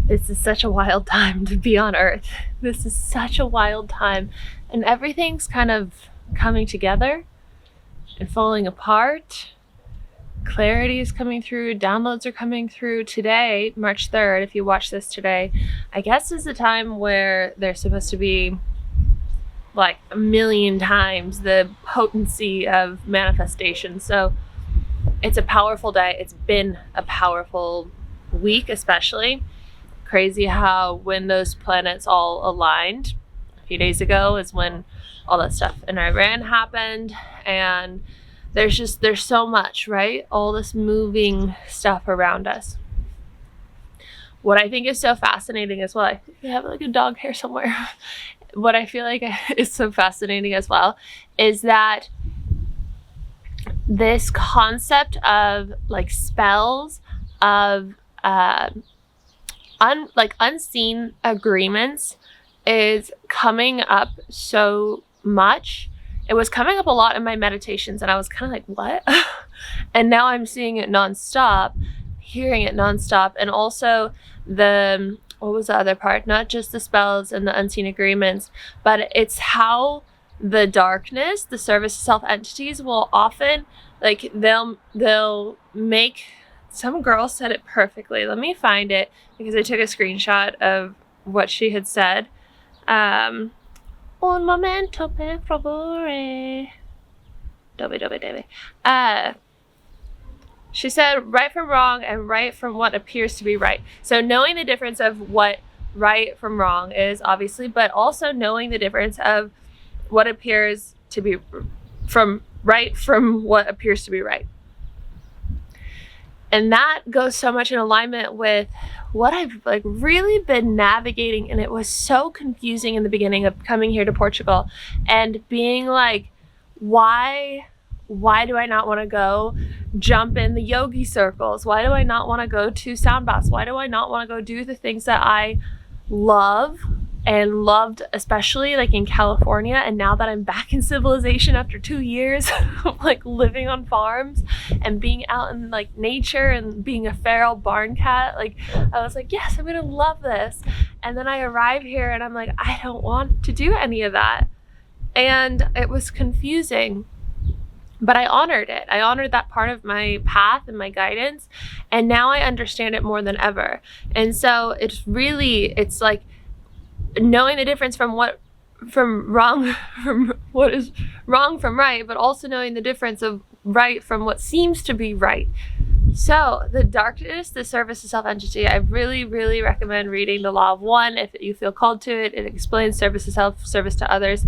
This is such a wild time to be on Earth. This is such a wild time, and everything's kind of coming together and falling apart. Clarity is coming through, downloads are coming through. Today, March 3rd, if you watch this today, I guess is the time where there's supposed to be like a million times the potency of manifestation. So it's a powerful day. It's been a powerful week, especially. Crazy how when those planets all aligned a few days ago is when all that stuff in Iran happened, and there's so much, right? All this moving stuff around us. What I think is so fascinating as well, I think we have like a dog hair somewhere. What I feel like is so fascinating as well is that this concept of like spells, of unseen agreements is coming up so much. It was coming up a lot in my meditations, and I was kind of like, what? And now I'm seeing it nonstop, hearing it nonstop. And also what was the other part? Not just the spells and the unseen agreements, but it's how the darkness, the service self entities will often, like, they'll make, some girl said it perfectly. Let me find it because I took a screenshot of what she had said. Un momento per favore. Dove. She said right from wrong and right from what appears to be right. So knowing the difference of what right from wrong is, obviously, but also knowing the difference of what appears to be from what appears to be right. And that goes so much in alignment with what I've like really been navigating. And it was so confusing in the beginning of coming here to Portugal and being like, why do I not want to go jump in the yogi circles? Why do I not want to go to sound baths? Why do I not want to go do the things that I love and loved, especially like in California? And now that I'm back in civilization after 2 years of like living on farms and being out in like nature and being a feral barn cat, like I was like, yes, I'm gonna love this. And then I arrive here and I'm like, I don't want to do any of that. And it was confusing, but I honored it. I honored that part of my path and my guidance. And now I understand it more than ever. And so it's like knowing the difference from what is wrong from right, but also knowing the difference of right from what seems to be right. So the darkness, the service to self-entity, I really, really recommend reading The Law of One if you feel called to it. It explains service to self, service to others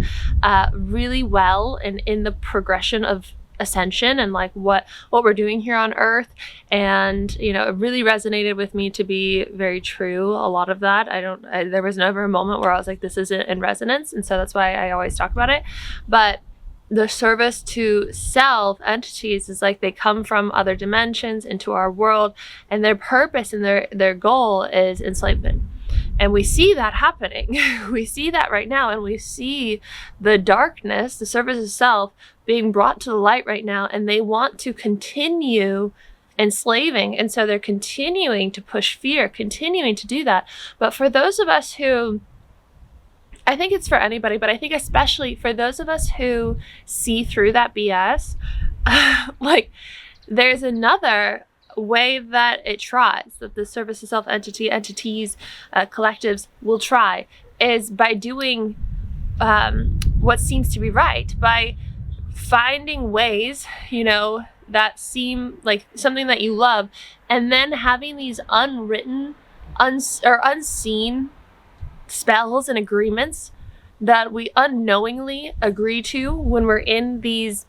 really well, and in the progression of ascension and like what we're doing here on Earth. And you know, it really resonated with me to be very true. A lot of that there was never a moment where I was like, this isn't in resonance, and so that's why I always talk about it. But the service to self entities is like they come from other dimensions into our world, and their purpose and their goal is enslavement. And we see that happening. We see that right now, and we see the darkness, the service of self, being brought to the light right now, and they want to continue enslaving. And so they're continuing to push fear, continuing to do that. But for those of us who, I think it's for anybody, but I think especially for those of us who see through that BS, like there's another way that it tries, that the service of self entities, collectives will try, is by doing what seems to be right, by finding ways, you know, that seem like something that you love, and then having these unwritten, unseen spells and agreements that we unknowingly agree to when we're in these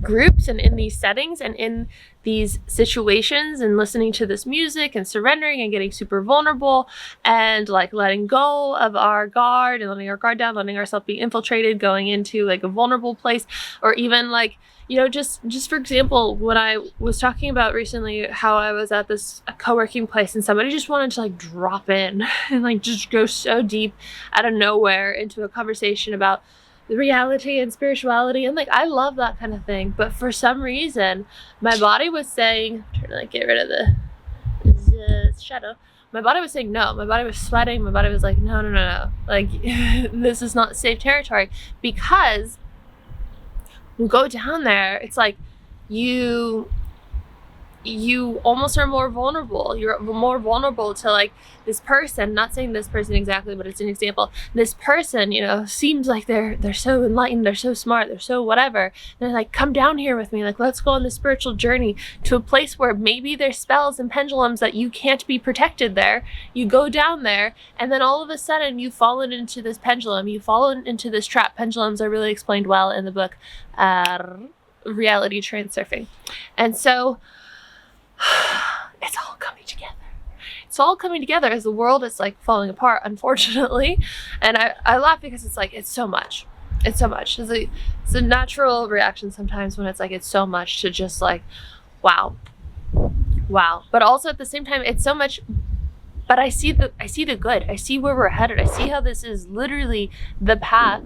groups and in these settings and in these situations, and listening to this music and surrendering and getting super vulnerable and like letting go of our guard and letting our guard down, letting ourselves be infiltrated, going into like a vulnerable place. Or even like, you know, just for example, when I was talking about recently how I was at this co-working place and somebody just wanted to like drop in and like just go so deep out of nowhere into a conversation about the reality and spirituality, and like I love that kind of thing, but for some reason my body was saying, I'm trying to like get rid of the shadow, my body was saying no. My body was sweating. My body was like, no. Like, this is not safe territory. Because you go down there, it's like you almost are more vulnerable. You're more vulnerable to like this person, not saying this person exactly, but it's an example. This person, you know, seems like they're so enlightened, they're so smart, they're so whatever. And they're like, come down here with me. Like, let's go on this spiritual journey to a place where maybe there's spells and pendulums that you can't be protected there. You go down there, and then all of a sudden you've fallen into this pendulum. You've fallen into this trap. Pendulums are really explained well in the book, Reality Transurfing. And so it's all coming together. It's all coming together as the world is like falling apart, unfortunately. And I laugh because it's like, it's so much. It's so much. It's a natural reaction sometimes when it's like, it's so much to just like, wow. But also at the same time, it's so much, but I see the good. I see where we're headed. I see how this is literally the path,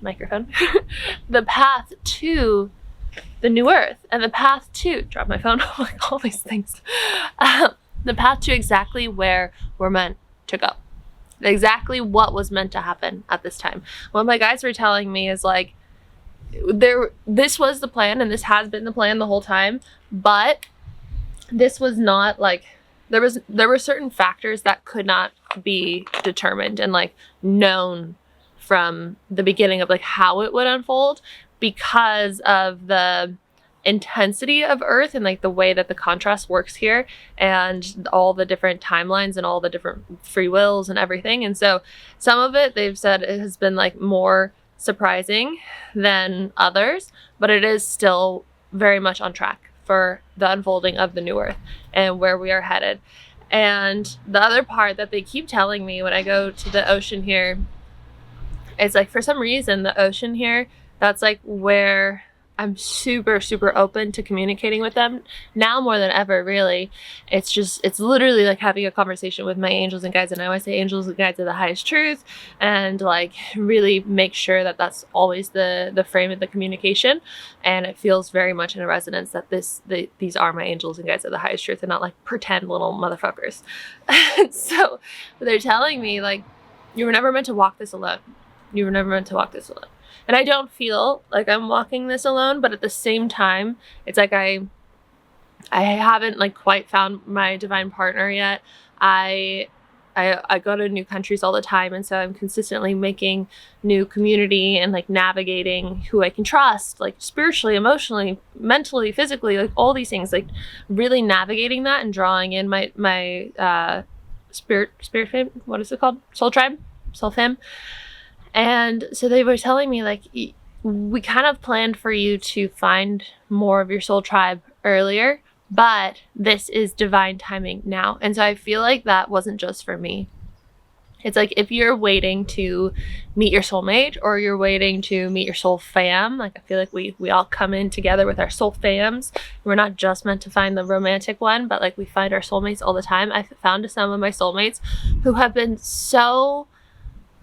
microphone, the path to the new earth, and the path to, drop my phone, like all these things, the path to exactly where we're meant to go, exactly what was meant to happen at this time. What my guides were telling me is like, this was the plan, and this has been the plan the whole time, but this was not like, there were certain factors that could not be determined and like known from the beginning of like how it would unfold, because of the intensity of Earth and like the way that the contrast works here, and all the different timelines and all the different free wills and everything. And so some of it, they've said it has been like more surprising than others, but it is still very much on track for the unfolding of the new Earth and where we are headed. And the other part that they keep telling me when I go to the ocean here is like, for some reason, the ocean here, that's like where I'm super, super open to communicating with them now more than ever, really. It's literally like having a conversation with my angels and guides. And I always say angels and guides are the highest truth, and like really make sure that that's always the frame of the communication. And it feels very much in a resonance that these are my angels and guides are the highest truth, and not like pretend little motherfuckers. So they're telling me like, you were never meant to walk this alone. You were never meant to walk this alone. And I don't feel like I'm walking this alone, but at the same time, it's like I haven't like quite found my divine partner yet. I go to new countries all the time, and so I'm consistently making new community and like navigating who I can trust, like spiritually, emotionally, mentally, physically, like all these things, like really navigating that and drawing in my spirit fam, what is it called? Soul tribe? Soul fam. And so they were telling me like, we kind of planned for you to find more of your soul tribe earlier, but this is divine timing now. And so I feel like that wasn't just for me. It's like, if you're waiting to meet your soulmate, or you're waiting to meet your soul fam, like I feel like we all come in together with our soul fams. We're not just meant to find the romantic one, but like we find our soulmates all the time. I found some of my soulmates who have been so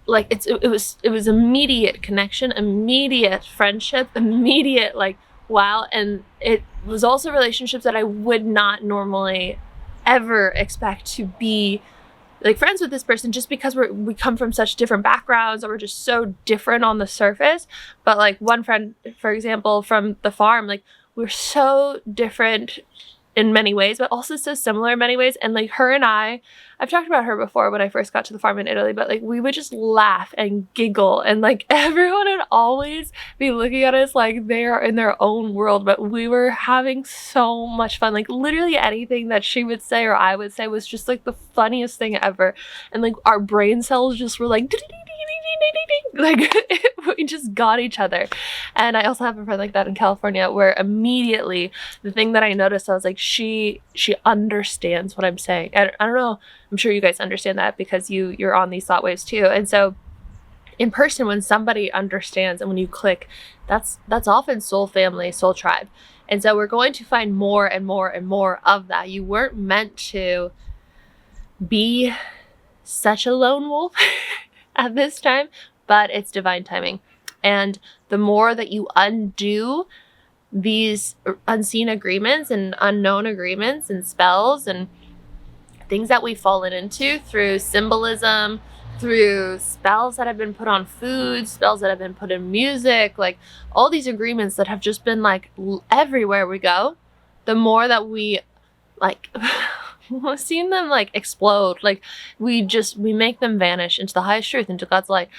like, it was immediate connection, immediate friendship, immediate like wow. And it was also relationships that I would not normally ever expect to be like friends with this person, just because we come from such different backgrounds, or we're just so different on the surface. But like one friend, for example, from the farm, like we're so different in many ways, but also so similar in many ways. And like her and I've talked about her before when I first got to the farm in Italy, but like we would just laugh and giggle, and like everyone would always be looking at us like they are in their own world, but we were having so much fun. Like literally anything that she would say or I would say was just like the funniest thing ever. And like our brain cells just were like like we just got each other. And I also have a friend like that in California, where immediately the thing that I noticed, I was like, she understands what I'm saying. I don't know, I'm sure you guys understand that because you're on these thought waves too. And so in person, when somebody understands and when you click, that's often soul family, soul tribe. And so we're going to find more and more and more of that. You weren't meant to be such a lone wolf at this time, but it's divine timing. And the more that you undo these unseen agreements and unknown agreements and spells and things that we've fallen into through symbolism, through spells that have been put on food, spells that have been put in music, like all these agreements that have just been like everywhere we go, the more that we like we've seen them like explode, like we make them vanish into the highest truth, into God's light.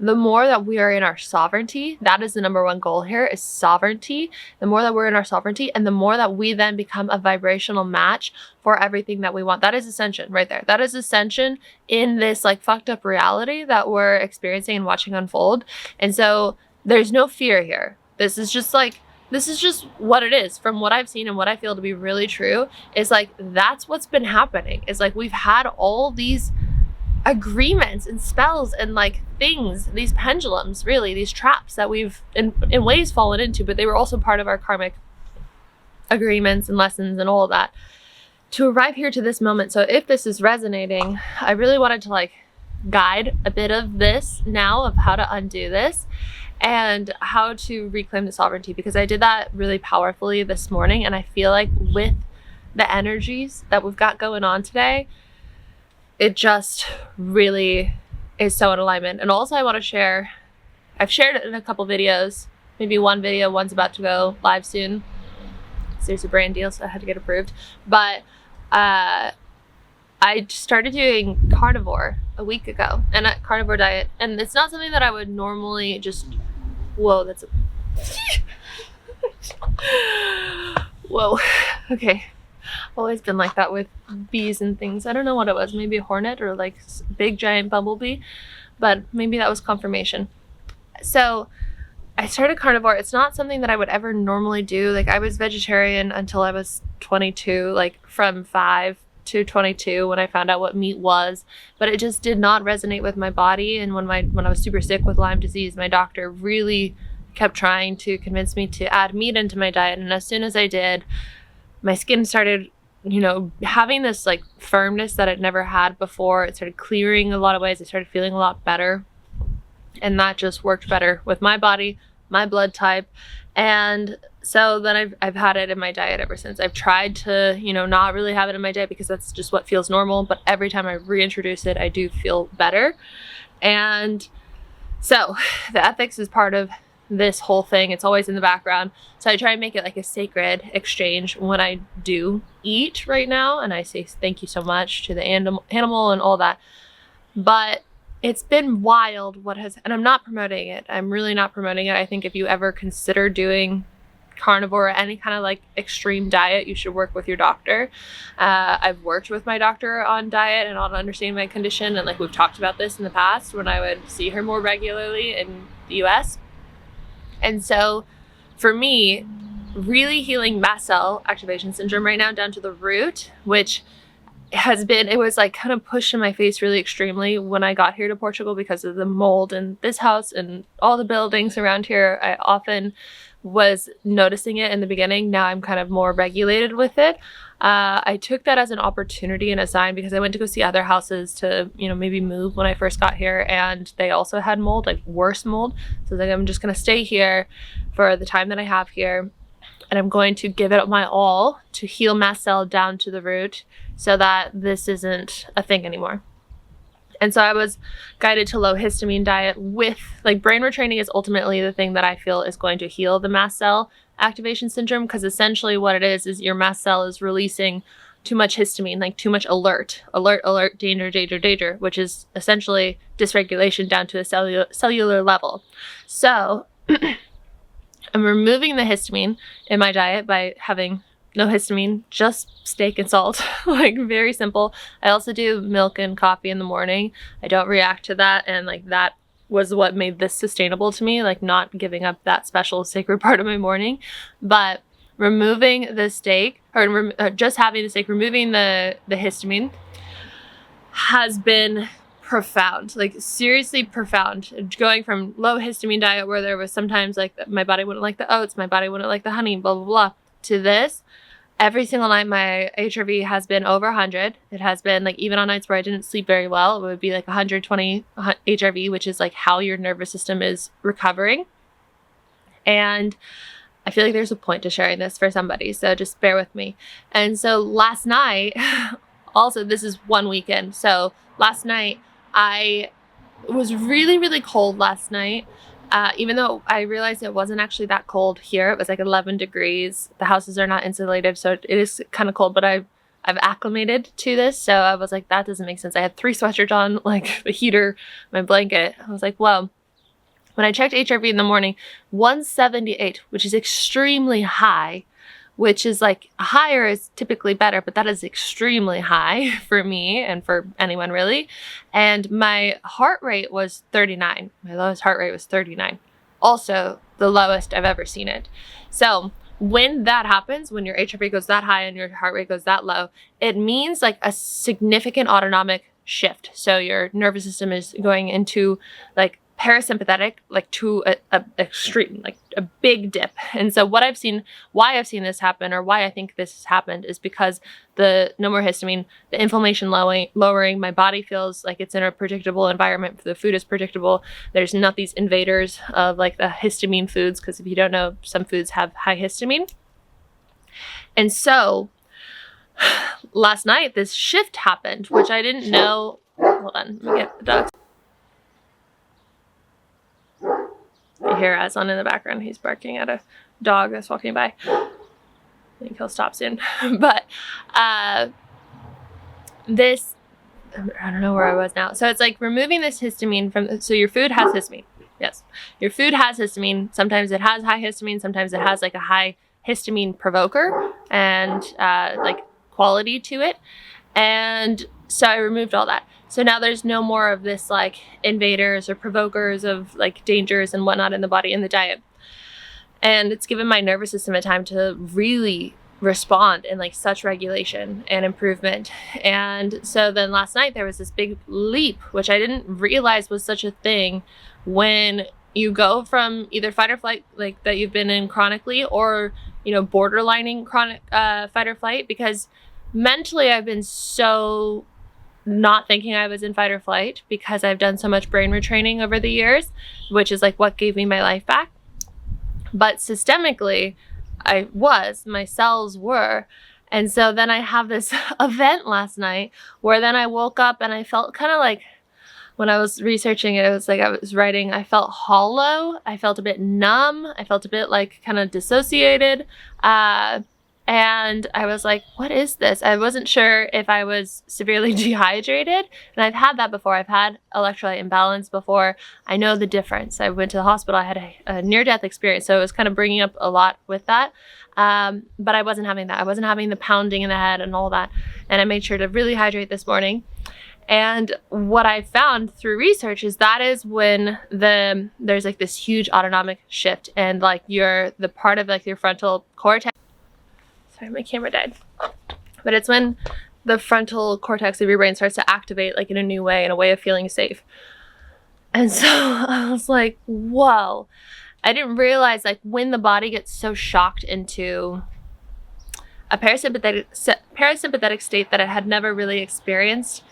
The more that we are in our sovereignty, that is the number one goal here, is sovereignty. The more that we're in our sovereignty, and the more that we then become a vibrational match for everything that we want. That is ascension right there. That is ascension in this like fucked up reality that we're experiencing and watching unfold. And so there's no fear here. This is just what it is. From what I've seen and what I feel to be really true is like, that's what's been happening. Is like, we've had all these agreements and spells and like things, these pendulums, really, these traps that we've in ways fallen into, but they were also part of our karmic agreements and lessons and all of that to arrive here to this moment. So if this is resonating, I really wanted to like guide a bit of this now of how to undo this and how to reclaim the sovereignty, because I did that really powerfully this morning. And I feel like with the energies that we've got going on today, it just really is so in alignment. And also I want to share, I've shared it in a couple videos, maybe one video, one's about to go live soon. So there's a brand deal, so I had to get approved. But I started doing carnivore a week ago, and a carnivore diet. And it's not something that I would normally just, whoa, that's a, whoa, okay. Always been like that with bees and things. I don't know what it was, maybe a hornet or like big giant bumblebee, but maybe that was confirmation. So I started carnivore. It's not something that I would ever normally do. Like I was vegetarian until I was 22, like from 5 to 22 when I found out what meat was, but it just did not resonate with my body. And when I was super sick with Lyme disease, my doctor really kept trying to convince me to add meat into my diet. And as soon as I did, my skin started, you know, having this like firmness that I'd never had before. It started clearing a lot of ways. I started feeling a lot better. And that just worked better with my body, my blood type. And so then I've had it in my diet ever since. I've tried to, you know, not really have it in my diet because that's just what feels normal. But every time I reintroduce it, I do feel better. And so the ethics is part of this whole thing. It's always in the background. So I try and make it like a sacred exchange when I do eat right now. And I say thank you so much to the animal and all that. But it's been wild and I'm not promoting it. I'm really not promoting it. I think if you ever consider doing carnivore or any kind of like extreme diet, you should work with your doctor. I've worked with my doctor on diet and on understanding my condition. And like we've talked about this in the past when I would see her more regularly in the US. And so for me, really healing mast cell activation syndrome right now down to the root, which it was like kind of pushed in my face really extremely when I got here to Portugal because of the mold in this house and all the buildings around here. I often was noticing it in the beginning. Now I'm kind of more regulated with it. I took that as an opportunity and a sign because I went to go see other houses to, you know, maybe move when I first got here, and they also had mold, like worse mold. So like, I'm just going to stay here for the time that I have here, and I'm going to give it my all to heal mast cell down to the root so that this isn't a thing anymore. And so I was guided to low histamine diet with like brain retraining is ultimately the thing that I feel is going to heal the mast cell activation syndrome, because essentially what it is your mast cell is releasing too much histamine, like too much alert, danger, danger, danger, which is essentially dysregulation down to a cellular level. So I'm removing the histamine in my diet by having no histamine, just steak and salt, like very simple. I also do milk and coffee in the morning. I don't react to that. And like that was what made this sustainable to me, like not giving up that special sacred part of my morning. But removing the steak or just having the steak, removing the histamine has been profound, like seriously profound. Going from low histamine diet where there was sometimes like my body wouldn't like the oats, my body wouldn't like the honey, blah, blah, blah, to this. Every single night my HRV has been over 100. It has been like even on nights where I didn't sleep very well, it would be like 120 HRV, which is like how your nervous system is recovering. And I feel like there's a point to sharing this for somebody, so just bear with me. And so last night, Also, this is one weekend. So last night, it was really, really cold last night. Even though I realized it wasn't actually that cold here. It was like 11 degrees. The houses are not insulated, so it is kind of cold, but I've acclimated to this. So I was like, that doesn't make sense. I had 3 sweatshirts on, like the heater, my blanket. I was like, whoa. When I checked HRV in the morning, 178, which is extremely high, which is like higher is typically better, but that is extremely high for me and for anyone really. And my heart rate was 39. My lowest heart rate was 39. Also the lowest I've ever seen it. So when that happens, when your HRV goes that high and your heart rate goes that low, it means like a significant autonomic shift. So your nervous system is going into like parasympathetic, like to a extreme, like a big dip. And so why I've seen this happen, or why I think this has happened, is because no more histamine, the inflammation lowering, my body feels like it's in a predictable environment. The food is predictable. There's not these invaders of like the histamine foods, because if you don't know, some foods have high histamine. And so last night this shift happened, which I didn't know. Hold on, let me get the dogs. You hear Aslan in the background. He's barking at a dog that's walking by. I think he'll stop soon. But I don't know where I was now. So it's like removing this histamine from, so your food has histamine. Yes. Your food has histamine. Sometimes it has high histamine. Sometimes it has like a high histamine provoker and like quality to it. And so I removed all that. So now there's no more of this like invaders or provokers of like dangers and whatnot in the body, in the diet. And it's given my nervous system a time to really respond in like such regulation and improvement. And so then last night there was this big leap, which I didn't realize was such a thing, when you go from either fight or flight, like that you've been in chronically, or, you know, borderlining chronic fight or flight, because mentally I've been so not thinking I was in fight or flight because I've done so much brain retraining over the years, which is like what gave me my life back. But systemically, my cells were. And so then I have this event last night where then I woke up and I felt kind of like, when I was researching it, it was like I was writing, I felt hollow. I felt a bit numb. I felt a bit like kind of dissociated. And I was like, what is this? I wasn't sure if I was severely dehydrated. And I've had that before. I've had electrolyte imbalance before. I know the difference. I went to the hospital. I had a near-death experience. So it was kind of bringing up a lot with that. But I wasn't having that. I wasn't having the pounding in the head and all that. And I made sure to really hydrate this morning. And what I found through research is that is when there's like this huge autonomic shift, and like the part of like your frontal cortex. Sorry, my camera died. But it's when the frontal cortex of your brain starts to activate like in a new way, in a way of feeling safe. And so I was like, whoa. I didn't realize like when the body gets so shocked into a parasympathetic state that it had never really experienced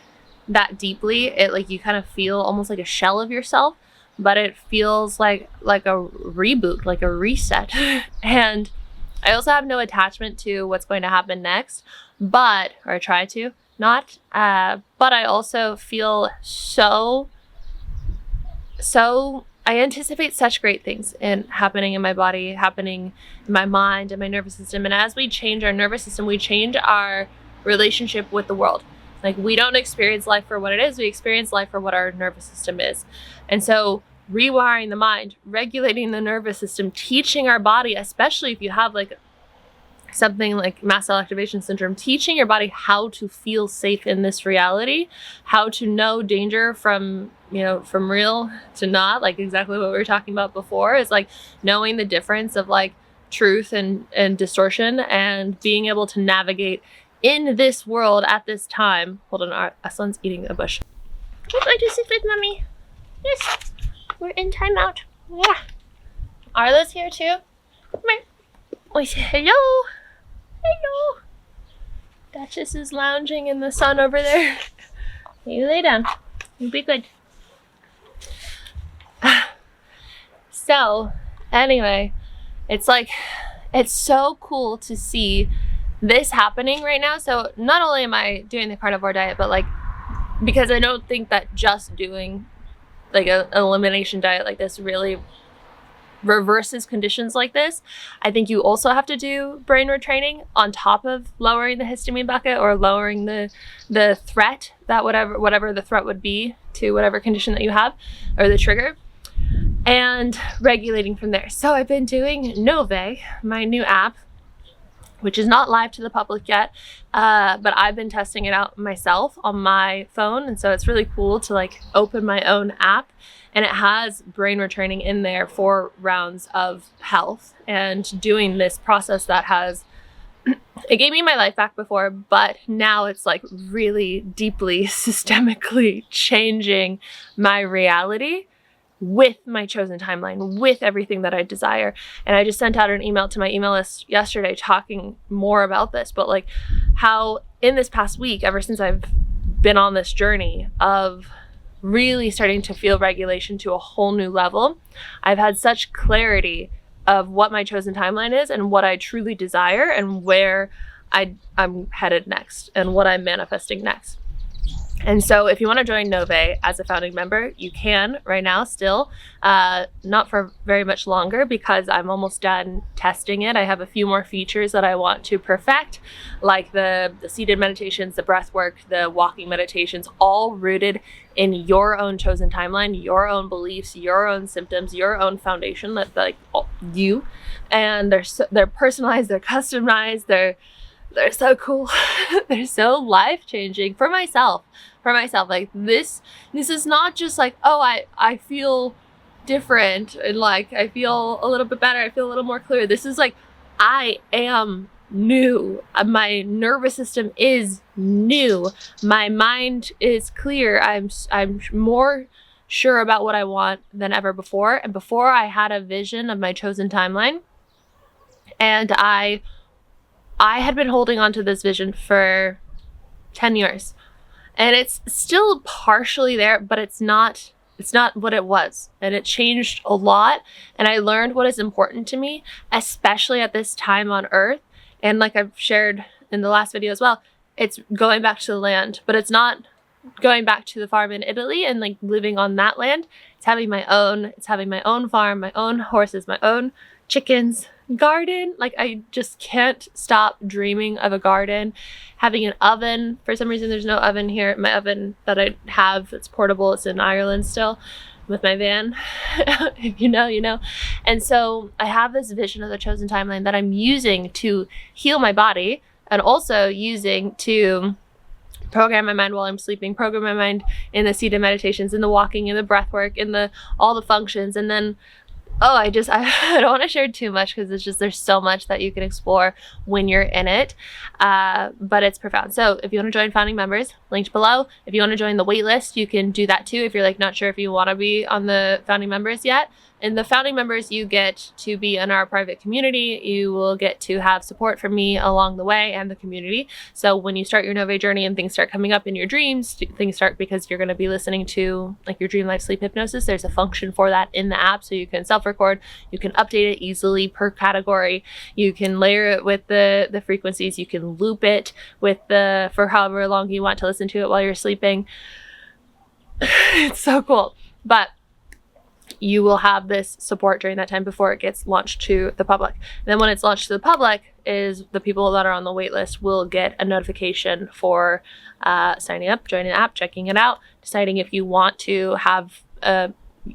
that deeply, it like you kind of feel almost like a shell of yourself, but it feels like a reboot, like a reset. And I also have no attachment to what's going to happen next, or I try to not, but I also feel so, I anticipate such great things happening in my body, happening in my mind and my nervous system. And as we change our nervous system, we change our relationship with the world. Like, we don't experience life for what it is, we experience life for what our nervous system is. And so rewiring the mind, regulating the nervous system, teaching our body, especially if you have like something like mast cell activation syndrome, teaching your body how to feel safe in this reality, how to know danger from real to not, like exactly what we were talking about before, is like knowing the difference of like truth and distortion, and being able to navigate in this world at this time. Hold on, Aslan's eating a bush. Would you like to sit with mommy? Yes. We're in timeout. Yeah. Arlo's here too. Come here. We say hello. Hello. Duchess is lounging in the sun over there. You lay down. You'll be good. So, anyway, it's like, it's so cool to see this happening right now. So not only am I doing the carnivore diet, but like, because I don't think that just doing like an elimination diet like this really reverses conditions like this. I think you also have to do brain retraining on top of lowering the histamine bucket or lowering the threat, that whatever the threat would be to whatever condition that you have, or the trigger, and regulating from there. So I've been doing Nove, my new app, which is not live to the public yet, but I've been testing it out myself on my phone, and so it's really cool to like open my own app, and it has brain retraining in there for rounds of health and doing this process that has, it gave me my life back before, but now it's like really deeply systemically changing my reality with my chosen timeline, with everything that I desire. And I just sent out an email to my email list yesterday talking more about this, but like how in this past week, ever since I've been on this journey of really starting to feel regulation to a whole new level, I've had such clarity of what my chosen timeline is and what I truly desire and where I'm headed next and what I'm manifesting next. And so if you want to join Nove as a founding member, you can right now still, not for very much longer because I'm almost done testing it. I have a few more features that I want to perfect, like the seated meditations, the breath work, the walking meditations, all rooted in your own chosen timeline, your own beliefs, your own symptoms, your own foundation, that like you, and they're personalized, they're customized, they're so cool. They're so life-changing for myself. Like this is not just like, oh, I feel different and like I feel a little bit better, I feel a little more clear. This is like, I am new. My nervous system is new. My mind is clear. I'm more sure about what I want than ever before. And before, I had a vision of my chosen timeline, and I had been holding on to this vision for 10 years. And it's still partially there, but it's not what it was. And it changed a lot. And I learned what is important to me, especially at this time on Earth. And like I've shared in the last video as well, it's going back to the land, but it's not going back to the farm in Italy and like living on that land. It's having my own farm, my own horses, my own chickens, garden. Like I just can't stop dreaming of a garden, having an oven. For some reason there's no oven here. My oven that I have, it's portable, it's in Ireland still with my van. If you know, you know. And so I have this vision of the chosen timeline that I'm using to heal my body, and also using to program my mind while I'm sleeping, program my mind in the seated meditations, in the walking, in the breath work, in the all the functions. And then I don't want to share too much because it's just, there's so much that you can explore when you're in it, but it's profound. So if you want to join founding members, linked below. If you want to join the wait list, you can do that too if you're like not sure if you want to be on the founding members yet. In the founding members, you get to be in our private community. You will get to have support from me along the way and the community. So when you start your Nove journey and things start coming up in your dreams, things start because you're going to be listening to like your dream life sleep hypnosis. There's a function for that in the app. So you can self-record, you can update it easily per category. You can layer it with the frequencies. You can loop it with for however long you want to listen to it while you're sleeping. It's so cool. But you will have this support during that time before it gets launched to the public. And then when it's launched to the public, is the people that are on the wait list will get a notification for signing up, joining the app, checking it out, deciding if you want to have a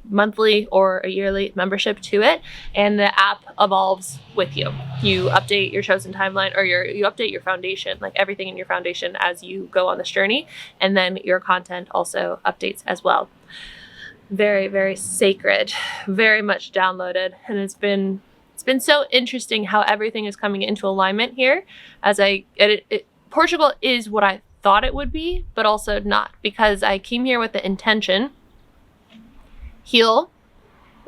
monthly or a yearly membership to it, and the app evolves with you. You update your chosen timeline, or you update your foundation, like everything in your foundation as you go on this journey, and then your content also updates as well. Very, very sacred, very much downloaded. And it's been so interesting how everything is coming into alignment here as Portugal is what I thought it would be, but also not, because I came here with the intention, heal,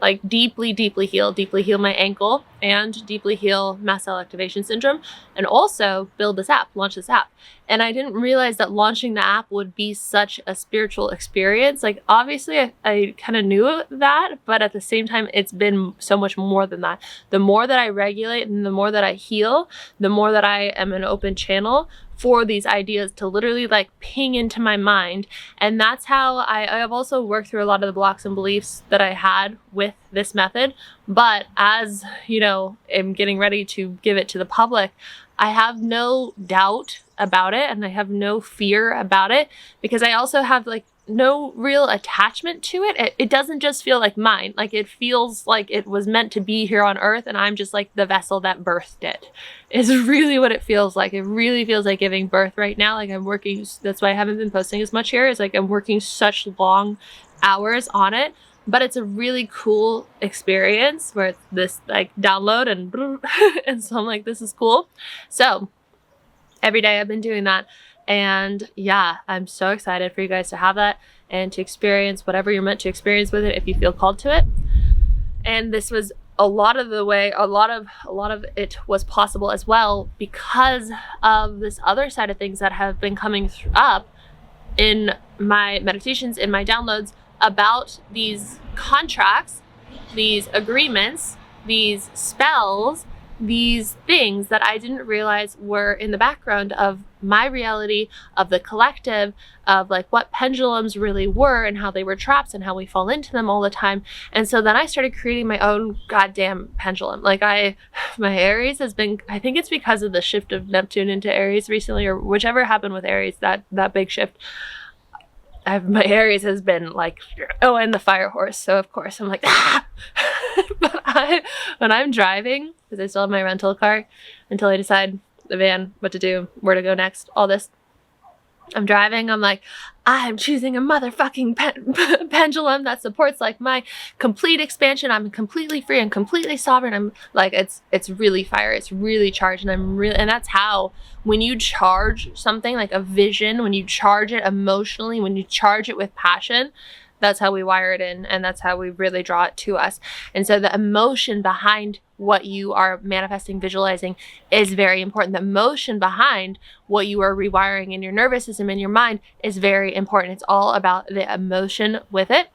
like deeply heal my ankle and deeply heal mast cell activation syndrome, and also build this app, launch this app. And I didn't realize that launching the app would be such a spiritual experience. Like, obviously I kind of knew that, but at the same time, it's been so much more than that. The more that I regulate and the more that I heal, the more that I am an open channel for these ideas to literally like ping into my mind. And that's how I have also worked through a lot of the blocks and beliefs that I had with this method. But as you know, I'm getting ready to give it to the public, I have no doubt about it and I have no fear about it, because I also have like no real attachment to it. It doesn't just feel like mine. Like, it feels like it was meant to be here on earth and I'm just like the vessel that birthed it, is really what it feels like. It really feels like giving birth right now. Like, I'm working, that's why I haven't been posting as much here, is like I'm working such long hours on it. But it's a really cool experience where it's this like download and so I'm like, this is cool. So every day I've been doing that. And yeah, I'm so excited for you guys to have that and to experience whatever you're meant to experience with it if you feel called to it. And this was a lot of the way, a lot of it was possible as well because of this other side of things that have been coming up in my meditations, in my downloads, about these contracts, these agreements, these spells, these things that I didn't realize were in the background of my reality, of the collective, of like what pendulums really were and how they were traps and how we fall into them all the time. And so then I started creating my own goddamn pendulum. Like, my Aries has been, I think it's because of the shift of Neptune into Aries recently, or whichever happened with Aries, that big shift. My Aries has been like, and the fire horse. So of course I'm like, ah! But when I'm driving, because I still have my rental car until I decide the van, what to do, where to go next, all this. I'm driving, I'm like, I'm choosing a motherfucking pendulum that supports like my complete expansion. I'm completely free and completely sovereign. I'm like, it's really fire. It's really charged. And that's how, when you charge something like a vision, when you charge it emotionally, when you charge it with passion, that's how we wire it in, and that's how we really draw it to us. And so the emotion behind what you are manifesting, visualizing is very important. The emotion behind what you are rewiring in your nervous system, in your mind, is very important. It's all about the emotion with it.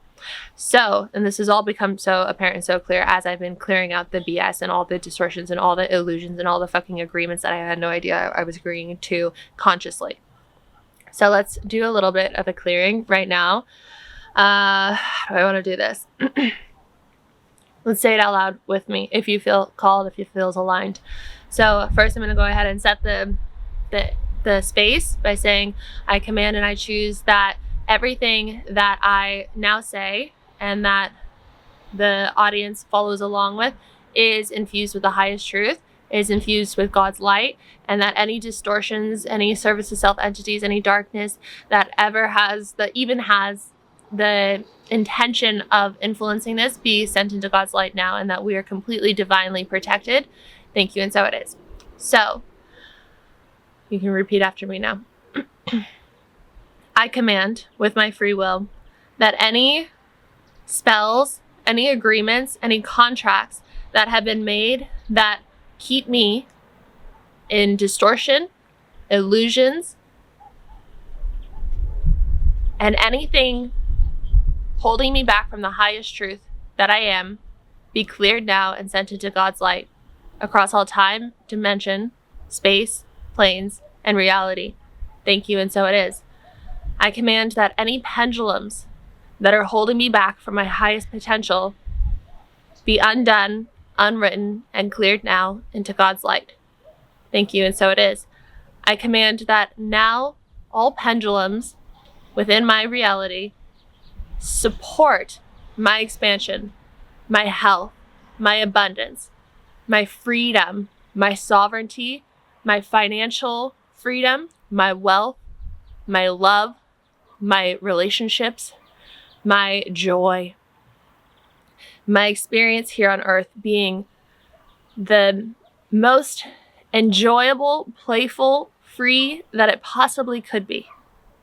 So, and this has all become so apparent and so clear as I've been clearing out the BS and all the distortions and all the illusions and all the fucking agreements that I had no idea I was agreeing to consciously. So let's do a little bit of a clearing right now. How do I want to do this? Let's say it out loud with me if you feel called, if you feel aligned. So first I'm going to go ahead and set the space by saying I command and I choose that everything that I now say and that the audience follows along with is infused with the highest truth, is infused with God's light, and that any distortions, any service to self entities, any darkness that ever has, that even has the intention of influencing this, be sent into God's light now, and that we are completely divinely protected. Thank you, and so it is. So you can repeat after me now. I command with my free will that any spells, any agreements, any contracts that have been made that keep me in distortion, illusions, and anything holding me back from the highest truth that I am, be cleared now and sent into God's light across all time, dimension, space, planes, and reality. Thank you, and so it is. I command that any pendulums that are holding me back from my highest potential be undone, unwritten, and cleared now into God's light. Thank you, and so it is. I command that now all pendulums within my reality support my expansion, my health, my abundance, my freedom, my sovereignty, my financial freedom, my wealth, my love, my relationships, my joy, my experience here on earth being the most enjoyable, playful, free that it possibly could be.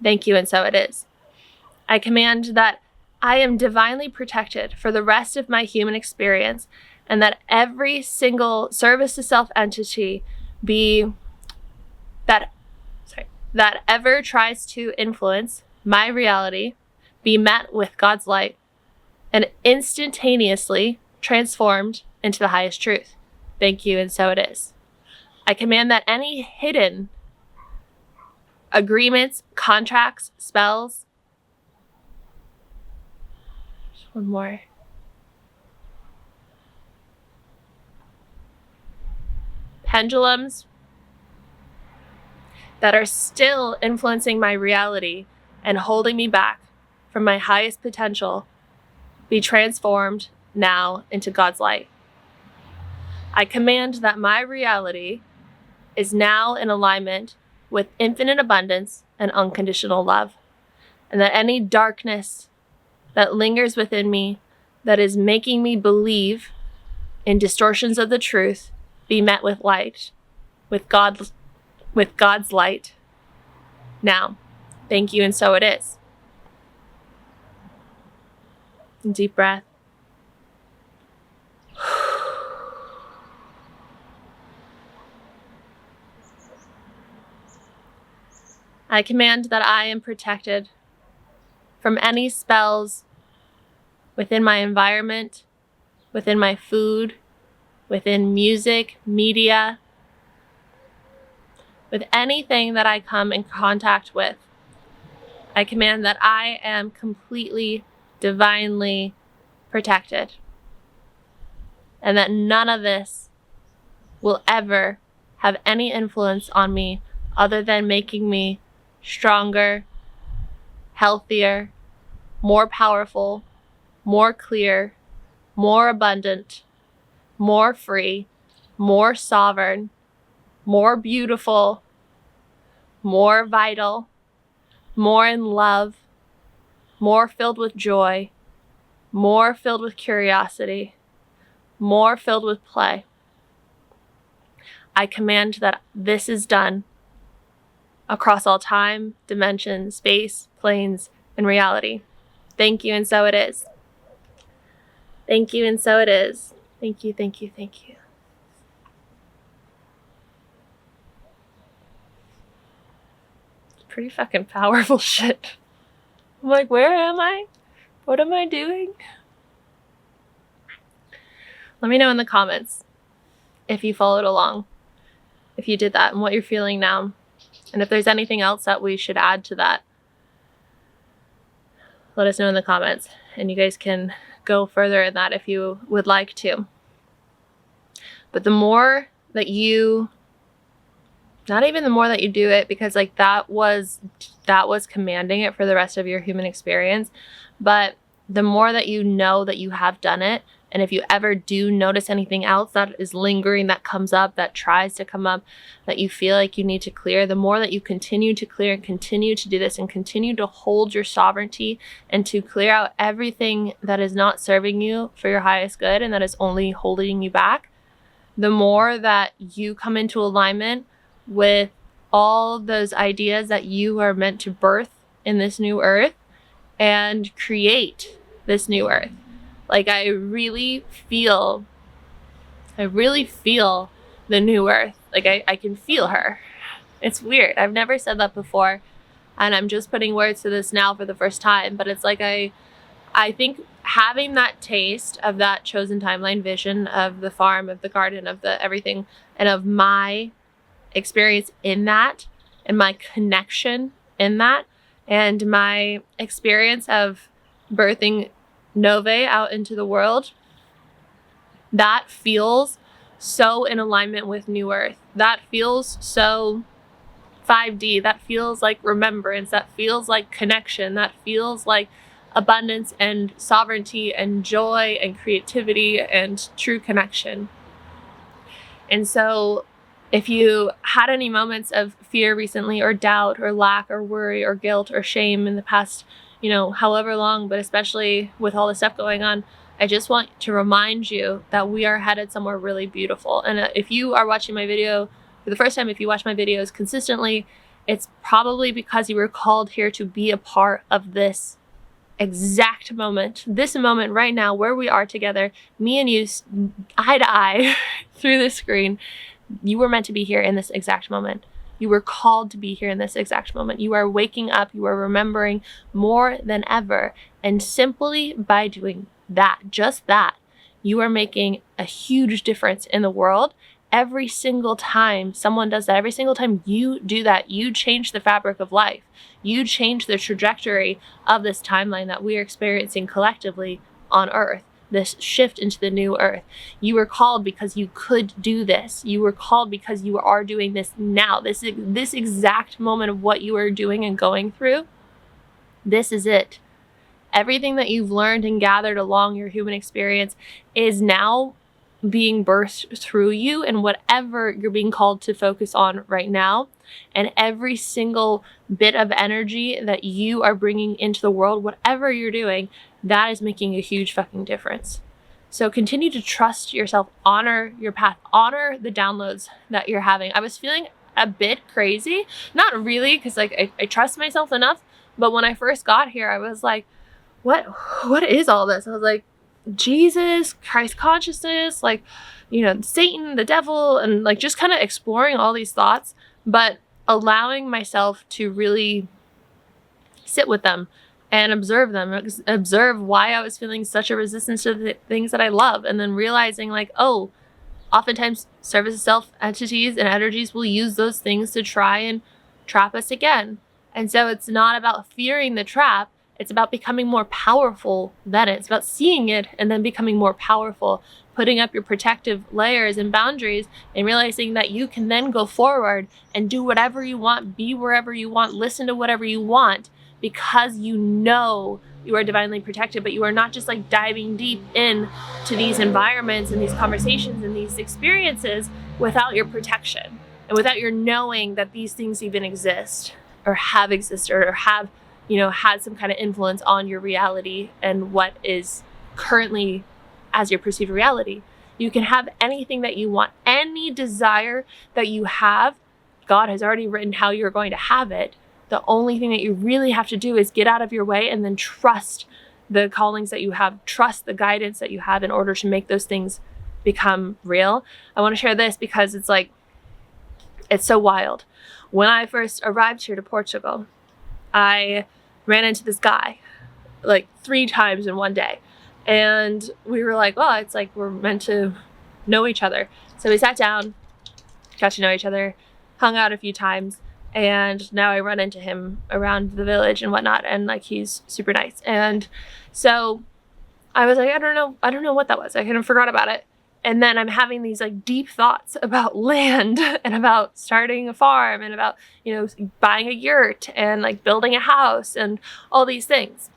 Thank you, and so it is. I command that I am divinely protected for the rest of my human experience, and that every single service to self entity that ever tries to influence my reality be met with God's light and instantaneously transformed into the highest truth. Thank you, and so it is. I command that any hidden agreements, contracts, spells, one more, pendulums that are still influencing my reality and holding me back from my highest potential be transformed now into God's light. I command that my reality is now in alignment with infinite abundance and unconditional love, and that any darkness that lingers within me that is making me believe in distortions of the truth be met with light, with God's light now. Thank you, and so it is. Deep breath. I command that I am protected from any spells within my environment, within my food, within music, media, with anything that I come in contact with. I command that I am completely, divinely protected, and that none of this will ever have any influence on me other than making me stronger, healthier, more powerful, more clear, more abundant, more free, more sovereign, more beautiful, more vital, more in love, more filled with joy, more filled with curiosity, more filled with play. I command that this is done across all time, dimension, space, planes, and reality. Thank you, and so it is. Thank you, and so it is. Thank you, thank you, thank you. Pretty fucking powerful shit. I'm like, where am I? What am I doing? Let me know in the comments if you followed along, if you did that, and what you're feeling now. And if there's anything else that we should add to that, let us know in the comments. And you guys can go further in that if you would like to. But the more that you, not even the more that you do it, because like that was commanding it for the rest of your human experience, but the more that you know that you have done it, and if you ever do notice anything else that is lingering, that comes up, that tries to come up, that you feel like you need to clear, the more that you continue to clear and continue to do this and continue to hold your sovereignty and to clear out everything that is not serving you for your highest good and that is only holding you back, the more that you come into alignment with all those ideas that you are meant to birth in this new earth and create this new earth. Like I really feel the new earth. Like I can feel her. It's weird. I've never said that before, and I'm just putting words to this now for the first time, but it's like I think having that taste of that chosen timeline vision of the farm, of the garden, of the everything, and of my experience in that, and my connection in that, and my experience of birthing Nove out into the world, that feels so in alignment with New Earth. That feels so 5D. That feels like remembrance. That feels like connection. That feels like abundance and sovereignty and joy and creativity and true connection. And so if you had any moments of fear recently, or doubt, or lack, or worry, or guilt, or shame in the past, however long, but especially with all the stuff going on, I just want to remind you that we are headed somewhere really beautiful. And if you are watching my video for the first time, if you watch my videos consistently, it's probably because you were called here to be a part of this exact moment, this moment right now where we are together, me and you eye to eye through the screen. You were meant to be here in this exact moment. You were called to be here in this exact moment. You are waking up. You are remembering more than ever. And simply by doing that, just that, you are making a huge difference in the world. Every single time someone does that, every single time you do that, you change the fabric of life. You change the trajectory of this timeline that we are experiencing collectively on Earth, this shift into the new Earth. You were called because you could do this. You were called because you are doing this now. This exact moment of what you are doing and going through, this is it. Everything that you've learned and gathered along your human experience is now being burst through you and whatever you're being called to focus on right now. And every single bit of energy that you are bringing into the world, whatever you're doing, that is making a huge fucking difference. So continue to trust yourself, honor your path, honor the downloads that you're having. I was feeling a bit crazy, not really, because like I trust myself enough, but when I first got here, I was like, what is all this? I was like, Jesus, Christ consciousness, like, you know, Satan, the devil, and like just kind of exploring all these thoughts, but allowing myself to really sit with them and observe them, observe why I was feeling such a resistance to the things that I love, and then realizing like, oh, oftentimes service self entities and energies will use those things to try and trap us again. And so it's not about fearing the trap. It's about becoming more powerful than it. It's about seeing it and then becoming more powerful, putting up your protective layers and boundaries and realizing that you can then go forward and do whatever you want, be wherever you want, listen to whatever you want, because you know you are divinely protected, but you are not just like diving deep in to these environments and these conversations and these experiences without your protection and without your knowing that these things even exist or have existed or have, you know, had some kind of influence on your reality and what is currently as your perceived reality. You can have anything that you want, any desire that you have. God has already written how you're going to have it. The only thing that you really have to do is get out of your way and then trust the callings that you have, trust the guidance that you have in order to make those things become real. I want to share this because it's like, it's so wild. When I first arrived here to Portugal, I ran into this guy like 3 times in one day. And we were like, well, it's like we're meant to know each other. So we sat down, got to know each other, hung out a few times. And now I run into him around the village and whatnot. And like, he's super nice. And so I was like, I don't know what that was. I kind of forgot about it. And then I'm having these like deep thoughts about land and about starting a farm and about, you know, buying a yurt and like building a house and all these things,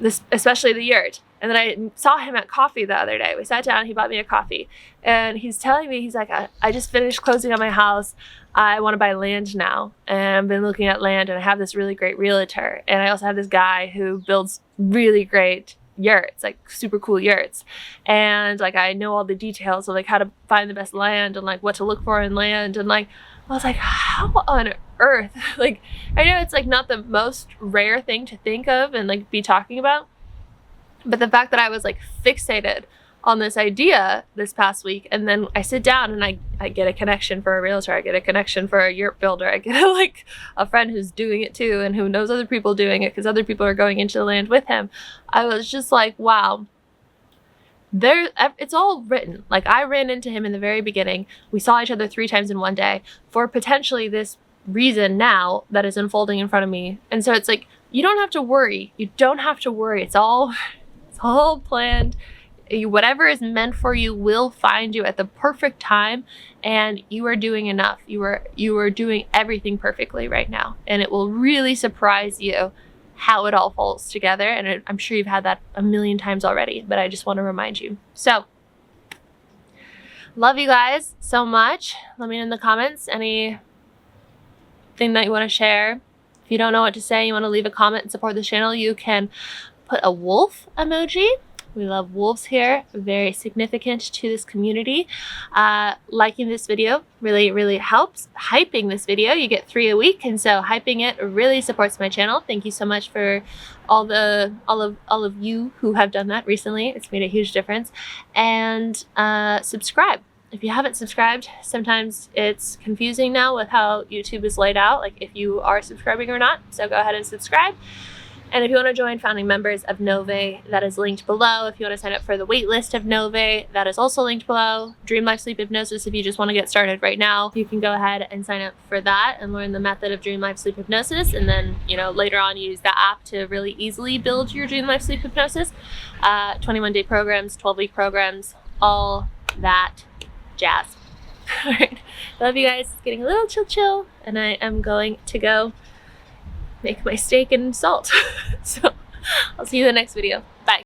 this, especially the yurt. And then I saw him at coffee the other day. We sat down, he bought me a coffee and he's telling me, he's like, I just finished closing on my house. I want to buy land now. And I've been looking at land and I have this really great realtor. And I also have this guy who builds really great yurts, like super cool yurts. And like, I know all the details of like how to find the best land and like what to look for in land. And like, I was like, how on earth? Like, I know it's like not the most rare thing to think of and like be talking about, but the fact that I was like fixated on this idea this past week, and then I sit down and I get a connection for a realtor, I get a connection for a yurt builder, I get like a friend who's doing it too and who knows other people doing it because other people are going into the land with him. I was just like, wow, it's all written. Like, I ran into him in the very beginning. We saw each other 3 times in one day for potentially this reason now that is unfolding in front of me. And so it's like, you don't have to worry. You don't have to worry. It's all planned. Whatever is meant for you will find you at the perfect time, and you are doing enough. You are doing everything perfectly right now, and it will really surprise you how it all falls together. And I'm sure you've had that a million times already, but I just want to remind you. So, love you guys so much. Let me know in the comments anything that you want to share. If you don't know what to say, you want to leave a comment and support the channel, you can put a wolf emoji We love wolves here, very significant to this community. Liking this video really helps. Hyping this video, you get 3 a week, and so hyping it really supports my channel. Thank you so much for all of you who have done that recently. It's made a huge difference. And subscribe. If you haven't subscribed, sometimes it's confusing now with how YouTube is laid out, like if you are subscribing or not. So go ahead and subscribe. And if you want to join founding members of NŌVÉ, that is linked below. If you want to sign up for the wait list of NŌVÉ, that is also linked below. Dream Life Sleep Hypnosis, if you just want to get started right now, you can go ahead and sign up for that and learn the method of Dream Life Sleep Hypnosis. And then, you know, later on use the app to really easily build your Dream Life Sleep Hypnosis. 21-day programs, 12-week programs, all that jazz. All right. Love you guys. It's getting a little chill, and I am going to go make my steak and salt. So I'll see you in the next video. Bye.